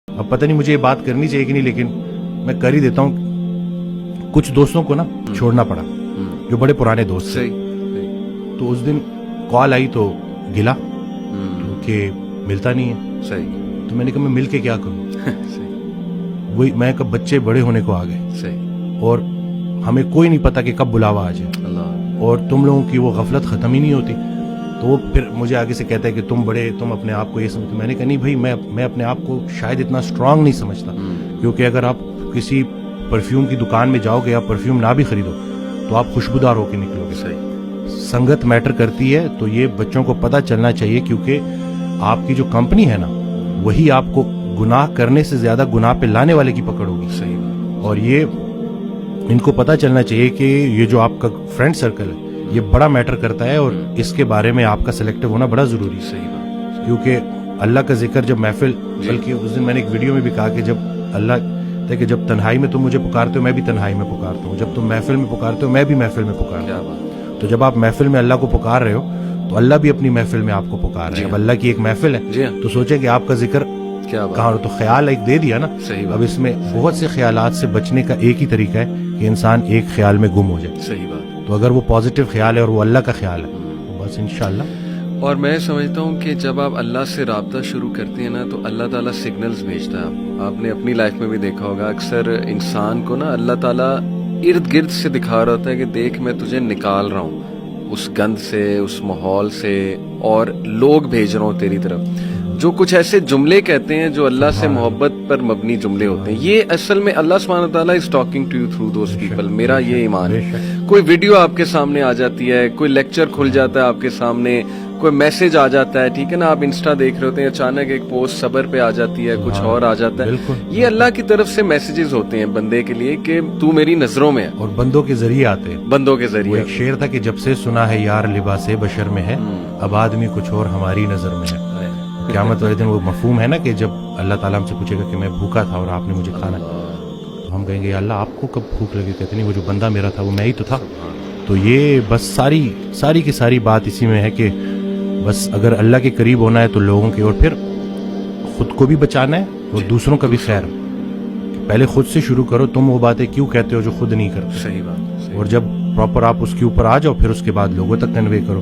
اب پتہ نہیں مجھے یہ بات کرنی چاہیے کہ نہیں، لیکن میں کر ہی دیتا ہوں. کچھ دوستوں کو نا چھوڑنا پڑا جو بڑے پرانے دوست تھے. تو اس دن کال آئی تو گلا کہ ملتا نہیں ہے. تو میں نے کہا میں مل کے کیا کروں. وہی میں کب بچے بڑے ہونے کو آ گئے اور ہمیں کوئی نہیں پتا کہ کب بلاوا آ جائے اور تم لوگوں کی وہ غفلت ختم ہی نہیں ہوتی. تو وہ پھر مجھے آگے سے کہتا ہے کہ تم اپنے آپ کو یہ سمجھتے. میں نے کہا نہیں بھائی، میں اپنے آپ کو شاید اتنا اسٹرانگ نہیں سمجھتا، کیونکہ اگر آپ کسی پرفیوم کی دکان میں جاؤ گے یا پرفیوم نہ بھی خریدو تو آپ خوشبودار ہو کے نکلو گے. سنگت میٹر کرتی ہے، تو یہ بچوں کو پتہ چلنا چاہیے، کیونکہ آپ کی جو کمپنی ہے نا وہی آپ کو گناہ کرنے سے زیادہ گناہ پہ لانے والے کی پکڑ ہوگی. اور یہ ان کو پتہ چلنا چاہیے کہ یہ جو آپ کا فرینڈ سرکل ہے یہ بڑا میٹر کرتا ہے، اور اس کے بارے میں آپ کا سلیکٹو ہونا بڑا ضروری ہے. کیونکہ اللہ کا ذکر جب محفل، بلکہ اس دن میں نے ایک ویڈیو میں بھی کہا کہ جب اللہ کہ جب تنہائی میں تم مجھے پکارتے ہو میں بھی تنہائی میں پکارتا ہوں، جب تم محفل میں پکارتے ہو میں بھی محفل میں پکارتا ہوں. تو جب آپ محفل میں اللہ کو پکار رہے ہو تو اللہ بھی اپنی محفل میں آپ کو پکار رہے ہیں. اب اللہ کی ایک محفل ہے تو سوچیں کہ آپ کا ذکر کہاں. تو خیال ایک دے دیا نا. اب اس میں بہت سے خیالات سے بچنے کا ایک ہی طریقہ ہے کہ انسان ایک خیال میں گم ہو جائے. تو اگر وہ پازیٹیو خیال ہے اور وہ اللہ کا خیال ہے تو بس انشاءاللہ. اور میں سمجھتا ہوں کہ جب آپ اللہ سے رابطہ شروع کرتے ہیں نا تو اللہ تعالیٰ سگنلز بھیجتا ہے. آپ نے اپنی لائف میں بھی دیکھا ہوگا، اکثر انسان کو نا اللہ تعالیٰ ارد گرد سے دکھا رہا ہوتا ہے کہ دیکھ میں تجھے نکال رہا ہوں اس گند سے، اس ماحول سے، اور لوگ بھیج رہا ہوں تیری طرف جو کچھ ایسے جملے کہتے ہیں جو اللہ سے محبت پر مبنی جملے ہوتے ہیں. یہ اصل میں اللہ سبحانہ تعالیٰ is talking to you through those people. میرا یہ ایمان ہے. کوئی ویڈیو آپ کے سامنے آ جاتی ہے، کوئی لیکچر کھل جاتا ہے آپ کے سامنے، کوئی میسج آ جاتا ہے، ٹھیک ہے نا، آپ انسٹا دیکھ رہے ہوتے ہیں، اچانک ایک پوسٹ صبر پہ آ جاتی ہے، کچھ اور آ جاتا ہے. یہ اللہ کی طرف سے میسیجز ہوتے ہیں بندے کے لیے کہ تو میری نظروں میں ہے، اور بندوں کے ذریعے آتے ہیں. بندوں کے ذریعے. ایک شعر تھا کہ جب سے سنا ہے یار لباس بشر میں ہے، اب آدمی کچھ اور ہماری نظر میں ہے. قیامت والے دن وہ مفہوم ہے نا کہ جب اللہ تعالیٰ ہم سے پوچھے گا کہ میں بھوکا تھا اور آپ نے مجھے کھانا، تو ہم کہیں گے یا اللہ آپ کو کب بھوک لگی؟ کہتے نہیں وہ جو بندہ میرا تھا وہ میں ہی تو تھا. تو یہ بس ساری کی ساری بات اسی میں ہے کہ بس اگر اللہ کے قریب ہونا ہے تو لوگوں کے، اور پھر خود کو بھی بچانا ہے اور دوسروں کا بھی خیر. پہلے خود سے شروع کرو. تم وہ باتیں کیوں کہتے ہو جو خود نہیں کرتے؟ صحیح بات. اور جب پراپر آپ اس کے اوپر آ جاؤ پھر اس کے بعد لوگوں تک کنوے کرو.